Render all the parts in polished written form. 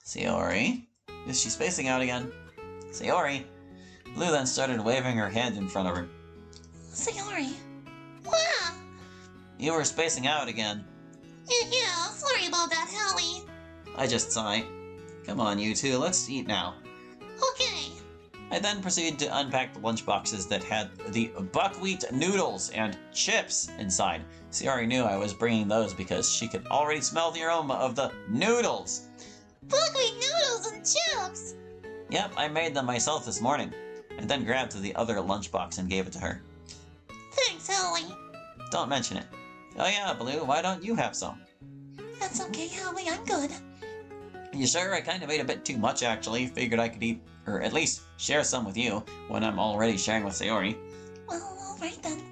Sayori? Is she spacing out again? Sayori? Blue then started waving her hand in front of her. Sayori. Wow! You were spacing out again. Yeah, sorry about that, Hallie. I just sigh. Come on, you two, let's eat now. Okay. I then proceeded to unpack the lunchboxes that had the buckwheat noodles and chips inside. Sayori knew I was bringing those because she could already smell the aroma of the noodles. Buckwheat noodles and chips! Yep, I made them myself this morning. I then grabbed the other lunchbox and gave it to her. Thanks, Hallie. Don't mention it. Oh yeah, Blue, why don't you have some? That's okay, Hallie, I'm good. You sure? I kind of ate a bit too much, actually. Figured I could eat, or at least share some with you, when I'm already sharing with Sayori. Well, alright then.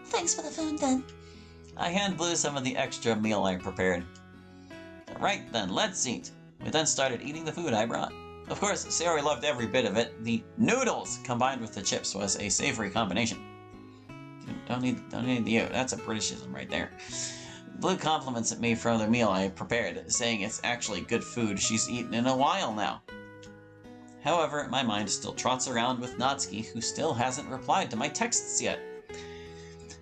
Thanks for the food, then. I hand Blue some of the extra meal I prepared. Right then, let's eat. We then started eating the food I brought. Of course, Sayori loved every bit of it. The noodles combined with the chips was a savory combination. Don't need the you. That's a Britishism right there. Blue compliments me for the meal I prepared, saying it's actually good food she's eaten in a while now. However, my mind still trots around with Natsuki, who still hasn't replied to my texts yet.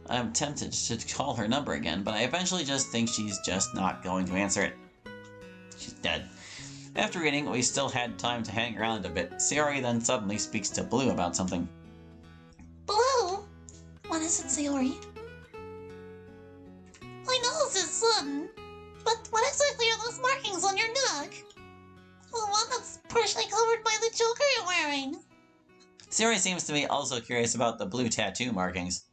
I'm tempted to call her number again, but I eventually just think she's just not going to answer it. She's dead. After eating, we still had time to hang around a bit. Sayori then suddenly speaks to Blue about something. Blue? What is it, Sayori? I know this is sudden, but what exactly are those markings on your neck? The one that's partially covered by the choker you're wearing. Sayori seems to be also curious about the blue tattoo markings.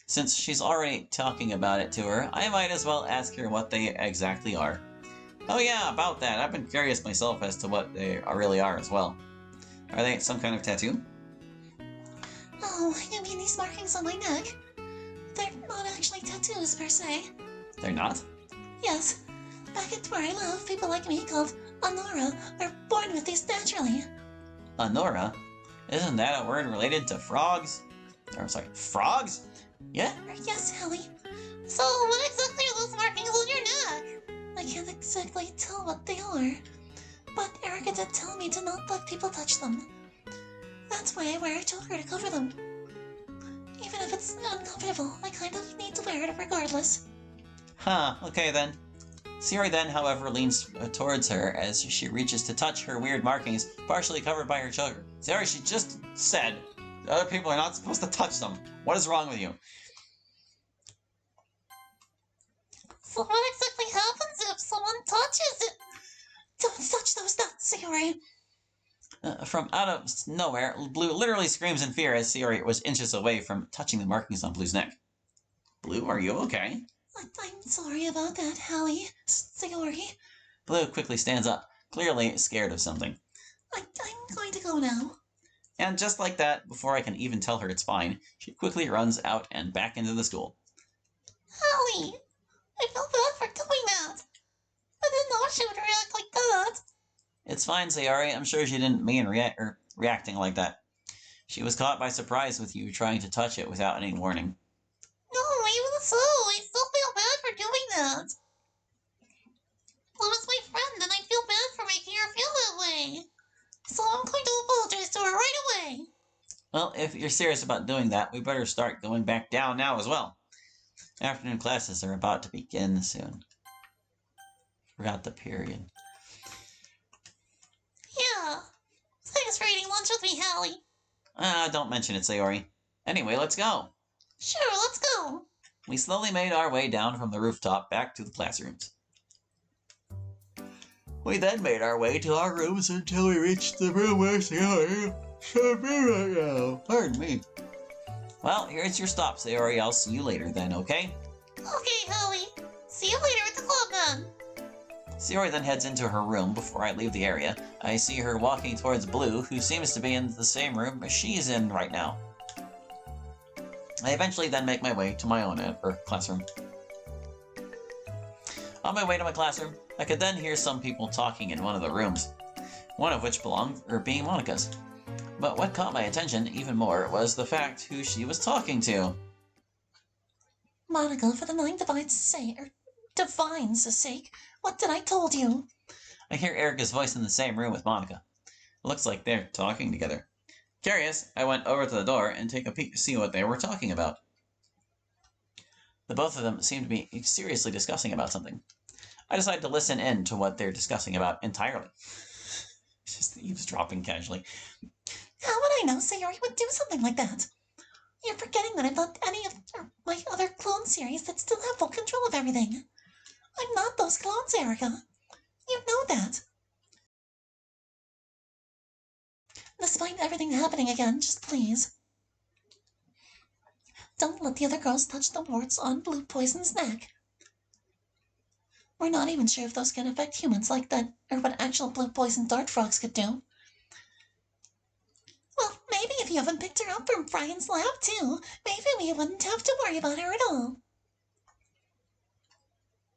Since she's already talking about it to her, I might as well ask her what they exactly are. Oh yeah, about that. I've been curious myself as to what they really are as well. Are they some kind of tattoo? Oh, you mean these markings on my neck? They're not actually tattoos per se. They're not? Yes. Back at where I live, people like me called Honora are born with these naturally. Honora? Isn't that a word related to frogs? Or sorry, frogs? Yeah? Yes, Hallie. So what exactly are those markings on your neck? I can't exactly tell what they are, but Erica did tell me to not let people touch them. That's why I wear a choker to cover them. Even if it's uncomfortable, I kind of need to wear it regardless. Huh, okay then. Sayori then, however, leans towards her as she reaches to touch her weird markings, partially covered by her choker. Sayori, she just said other people are not supposed to touch them. What is wrong with you? So what exactly happens if someone touches it? Don't touch those nuts, Sayori. From out of nowhere, Blue literally screams in fear as Sayori was inches away from touching the markings on Blue's neck. Blue, are you okay? I'm sorry about that, Hallie. Sayori. Blue quickly stands up, clearly scared of something. I'm going to go now. And just like that, before I can even tell her it's fine, she quickly runs out and back into the school. Hallie! I feel bad for doing that. I didn't know she would react like that. It's fine, Sayori. I'm sure she didn't mean reacting like that. She was caught by surprise with you trying to touch it without any warning. No, even so, I still feel bad for doing that. Blue is my friend, and I feel bad for making her feel that way. So I'm going to apologize to her right away. Well, if you're serious about doing that, we better start going back down now as well. Afternoon classes are about to begin soon. Forgot the period. Yeah. Thanks for eating lunch with me, Hallie. Don't mention it, Sayori. Anyway, let's go. Sure, let's go. We slowly made our way down from the rooftop back to the classrooms. We then made our way to our rooms until we reached the room where Sayori should be right now. Pardon me. Well, here's your stop, Sayori. I'll see you later then, okay? Okay, Hallie. See you later at the club then. Sayori then heads into her room before I leave the area. I see her walking towards Blue, who seems to be in the same room she's in right now. I eventually then make my way to my own classroom. On my way to my classroom, I could then hear some people talking in one of the rooms, one of which belonged being Monica's. But what caught my attention even more was the fact who she was talking to. Monica, for the nine divines' sake, what did I told you? I hear Erica's voice in the same room with Monica. It looks like they're talking together. Curious, I went over to the door and take a peek to see what they were talking about. The both of them seemed to be seriously discussing about something. I decided to listen in to what they're discussing about entirely. Just eavesdropping casually. How would I know Sayori would do something like that? You're forgetting that I'm not any of my other clone series that still have full control of everything. I'm not those clones, Erica. You know that. Despite everything happening again, just please. Don't let the other girls touch the warts on Blue Poison's neck. We're not even sure if those can affect humans like that, or what actual Blue Poison dart frogs could do. Well, maybe if you haven't picked her up from Brian's lab too, maybe we wouldn't have to worry about her at all.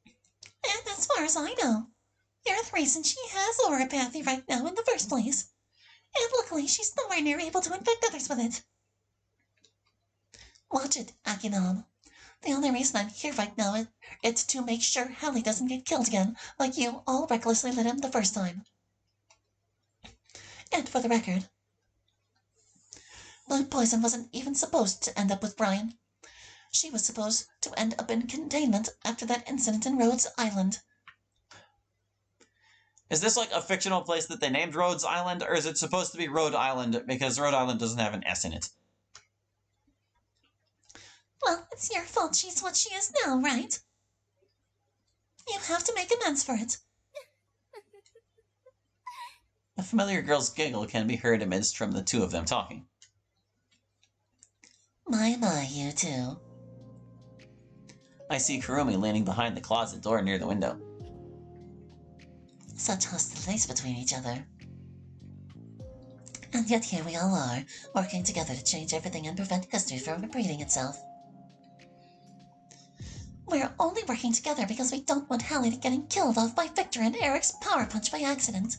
And as far as I know, you're the reason she has auropathy right now in the first place. And luckily she's nowhere near able to infect others with it. Watch it, Akinam. The only reason I'm here right now is to make sure Hallie doesn't get killed again, like you all recklessly let him the first time. And for the record, Blue Poison wasn't even supposed to end up with Brian. She was supposed to end up in containment after that incident in Rhodes Island. Is this like a fictional place that they named Rhodes Island, or is it supposed to be Rhode Island because Rhode Island doesn't have an S in it? Well, it's your fault she's what she is now, right? You have to make amends for it. A familiar girl's giggle can be heard amidst from the two of them talking. My, you two. I see Kurumi leaning behind the closet door near the window. Such hostilities between each other. And yet here we all are, working together to change everything and prevent history from repeating itself. We're only working together because we don't want Hallie getting killed off by Victor and Eric's power punch by accident.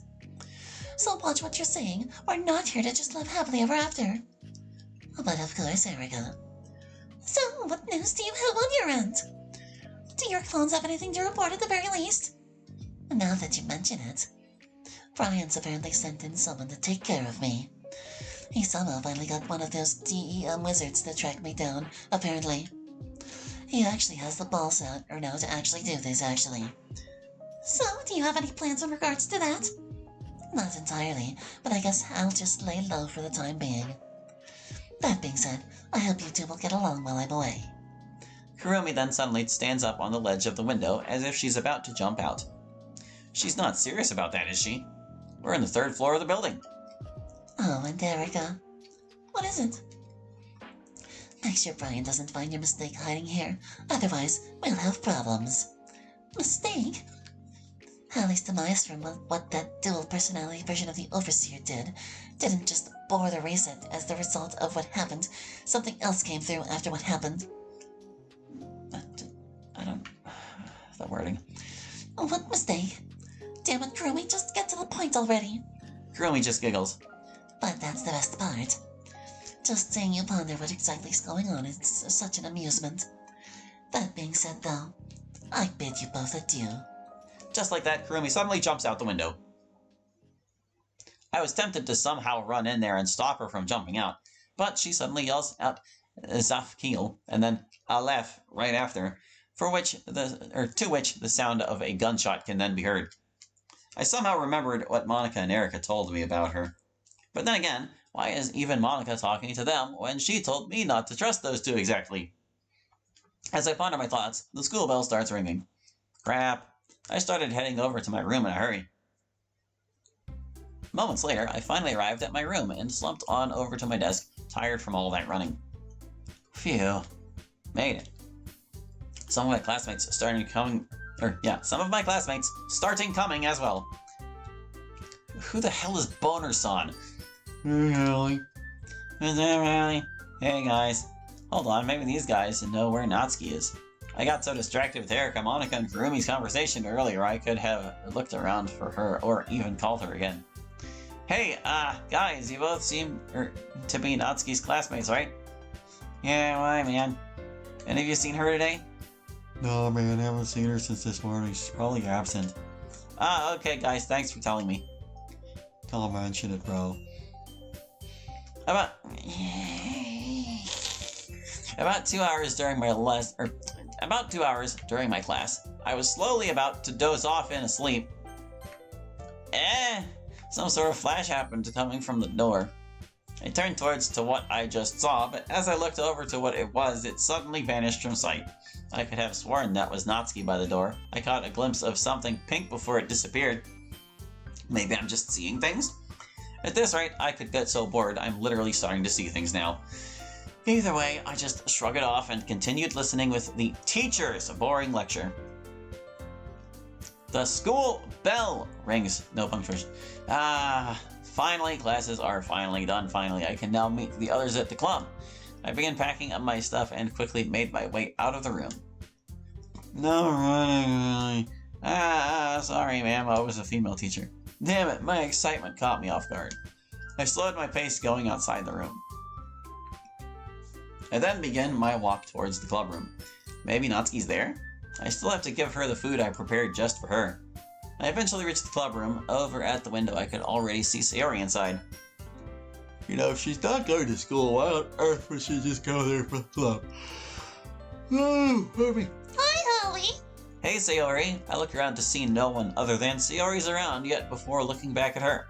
So watch what you're saying. We're not here to just live happily ever after. But of course, Erica. So, what news do you have on your end? Do your clones have anything to report at the very least? Now that you mention it, Brian's apparently sent in someone to take care of me. He somehow finally got one of those DEM wizards to track me down, apparently. He actually has the balls out, or now to actually do this, actually. So, do you have any plans in regards to that? Not entirely, but I guess I'll just lay low for the time being. That being said, I hope you two will get along while I'm away. Kurumi then suddenly stands up on the ledge of the window as if she's about to jump out. She's not serious about that, is she? We're on the 3rd floor of the building. Oh, and Erica. What is it? Make sure Brian doesn't find your mistake hiding here. Otherwise, we'll have problems. Mistake? Hallie's demise from what that dual personality version of the Overseer didn't just bore the reset as the result of what happened. Something else came through after what happened. I don't... the wording. What mistake? Damn it, Kurumi, just get to the point already. Kurumi just giggles. But that's the best part. Just seeing you ponder what exactly is going on is such an amusement. That being said, though, I bid you both adieu. Just like that, Kurumi suddenly jumps out the window. I was tempted to somehow run in there and stop her from jumping out, but she suddenly yells out Zafkiel and then Aleph right after, to which the sound of a gunshot can then be heard. I somehow remembered what Monica and Erica told me about her. But then again, why is even Monica talking to them when she told me not to trust those two exactly? As I ponder my thoughts, the school bell starts ringing. Crap. I started heading over to my room in a hurry. Moments later, I finally arrived at my room and slumped on over to my desk, tired from all that running. Phew. Made it. Some of my classmates starting coming as well. Who the hell is Boner-san? Hey, Hallie. Is that Hallie? Hey, guys. Hold on, maybe these guys know where Natsuki is. I got so distracted with Erica, Monica, and Kurumi's conversation earlier I could have looked around for her or even called her again. Hey, guys, you both seem to be Natsuki's classmates, right? Yeah, why, man? Any of you seen her today? No, man, I haven't seen her since this morning. She's probably absent. Ah, okay, guys, thanks for telling me. Don't mention it, bro. About... About 2 hours during my about 2 hours during my class, I was slowly about to doze off in a sleep. Some sort of flash happened coming from the door. I turned towards to what I just saw, but as I looked over to what it was, it suddenly vanished from sight. I could have sworn that was Natsuki by the door. I caught a glimpse of something pink before it disappeared. Maybe I'm just seeing things? At this rate, I could get so bored, I'm literally starting to see things now. Either way, I just shrugged it off and continued listening with the teacher's boring lecture. The school bell rings. No punctuation. Finally, classes are finally done. Finally, I can now meet the others at the club. I began packing up my stuff and quickly made my way out of the room. No running. Sorry, ma'am. I was a female teacher. Damn it, my excitement caught me off guard. I slowed my pace going outside the room. I then began my walk towards the club room. Maybe Natsuki's there? I still have to give her the food I prepared just for her. I eventually reached the club room. Over at the window, I could already see Sayori inside. You know, if she's not going to school, why on earth would she just go there for the club? Oh, Harvey. Hi, Holly. Hey, Sayori. I look around to see no one other than Sayori's around yet before looking back at her.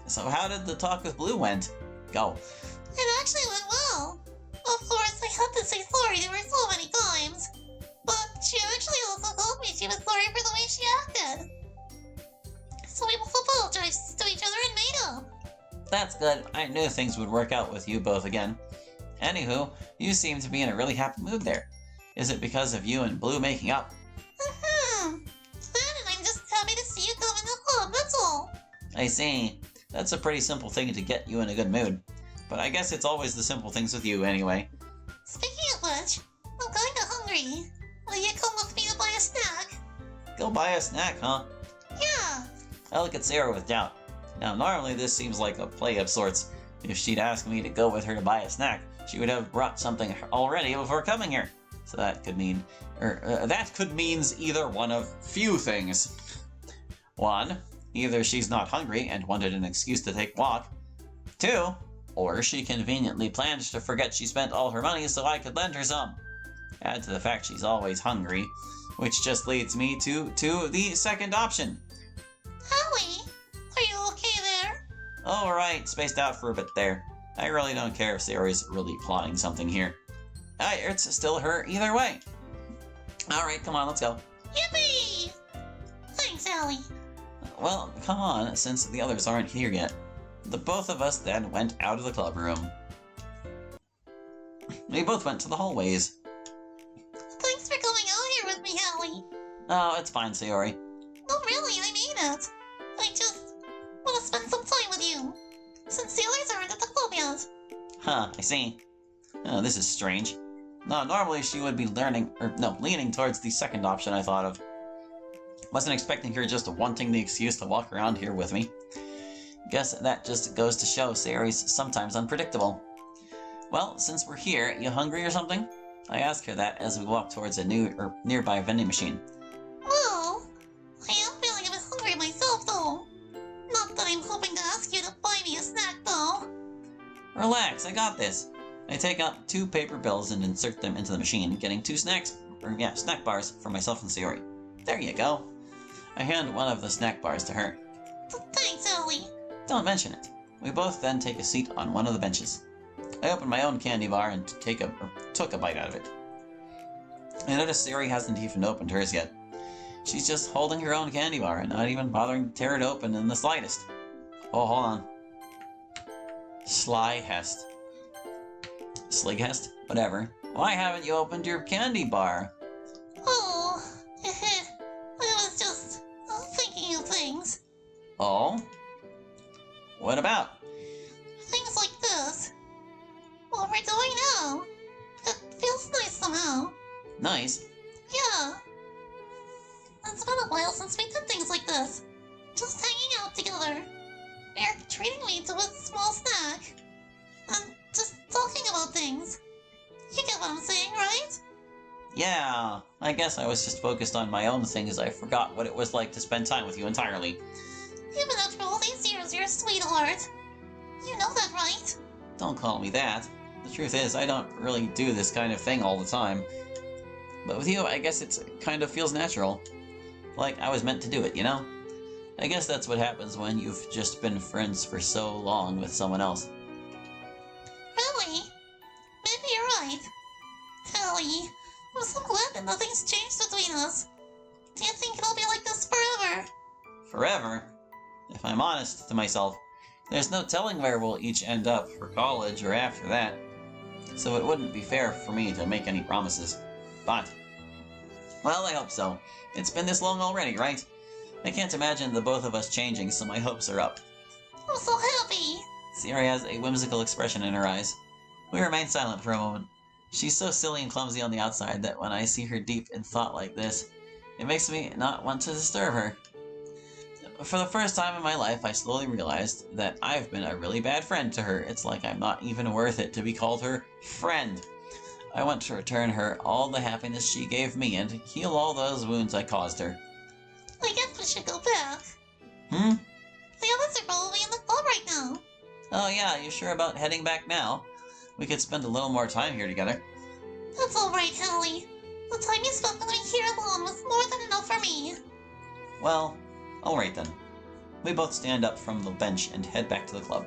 So how did the talk with Blue went? Go. It actually went well. Of course, I had to say sorry to her so many times. But she actually also told me she was sorry for the way she acted. So we both apologized to each other and made up. That's good. I knew things would work out with you both again. Anywho, you seem to be in a really happy mood there. Is it because of you and Blue making up? That and I'm just happy to see you come in the club, that's all. I see. That's a pretty simple thing to get you in a good mood. But I guess it's always the simple things with you anyway. Speaking of which, I'm kinda hungry. Will you come with me to buy a snack? Go buy a snack, huh? Yeah. I look at Sarah with doubt. Now, normally this seems like a play of sorts. If she'd asked me to go with her to buy a snack, she would have brought something already before coming here. So that could mean, means either one of few things. One, either she's not hungry and wanted an excuse to take a walk. Two, or she conveniently planned to forget she spent all her money so I could lend her some. Add to the fact she's always hungry, which just leads me to the second option. Howie, are you okay there? Alright, spaced out for a bit there. I really don't care if Sayori's really plotting something here. It's still her either way. Alright, come on, let's go. Yippee! Thanks, Allie. Well, come on, since the others aren't here yet. The both of us then went out of the club room. We both went to the hallways. Thanks for coming out here with me, Howie. Oh, it's fine, Sayori. No, really, I mean it. I just want to spend some time with you. Since the others aren't at the club yet. Huh, I see. Oh, this is strange. No, normally she would be leaning towards the second option I thought of. Wasn't expecting her just wanting the excuse to walk around here with me. Guess that just goes to show Sayori's sometimes unpredictable. Well, since we're here, you hungry or something? I ask her that as we walk towards a nearby vending machine. Well, I am feeling a bit hungry myself, though. Not that I'm hoping to ask you to buy me a snack, though. Relax, I got this. I take out 2 paper bills and insert them into the machine, getting 2 snack bars for myself and Sayori. There you go. I hand one of the snack bars to her. Thanks, Ellie. Don't mention it. We both then take a seat on one of the benches. I open my own candy bar and took a bite out of it. I notice Sayori hasn't even opened hers yet. She's just holding her own candy bar and not even bothering to tear it open in the slightest. Oh, hold on. Slyhest. Slighest? Whatever. Why haven't you opened your candy bar? Oh, I was just thinking of things. Oh? What about? Things like this. What we're doing now. It feels nice somehow. Nice. Yeah. It's been a while since we did things like this. Just hanging out together. You're treating me to a small snack. And just talking about things. You get what I'm saying, right? Yeah, I guess I was just focused on my own things. I forgot what it was like to spend time with you entirely. Even after all these years, you're a sweetheart. You know that, right? Don't call me that. The truth is, I don't really do this kind of thing all the time. But with you, I guess it kind of feels natural. Like I was meant to do it, you know? I guess that's what happens when you've just been friends for so long with someone else. Really? Maybe you're right. Hallie, I'm so glad that nothing's changed between us. Do you think it'll be like this forever? Forever? If I'm honest to myself, there's no telling where we'll each end up for college or after that. So it wouldn't be fair for me to make any promises. But, well, I hope so. It's been this long already, right? I can't imagine the both of us changing, so my hopes are up. I'm so happy. Sierra has a whimsical expression in her eyes. We remain silent for a moment. She's so silly and clumsy on the outside that when I see her deep in thought like this, it makes me not want to disturb her. For the first time in my life, I slowly realized that I've been a really bad friend to her. It's like I'm not even worth it to be called her friend. I want to return her all the happiness she gave me and heal all those wounds I caused her. I guess we should go back. Hmm? The others are probably in the club right now. Oh yeah, you sure about heading back now? We could spend a little more time here together. That's alright, Hallie. The time you spent with me here alone was more than enough for me. Well, alright then. We both stand up from the bench and head back to the club.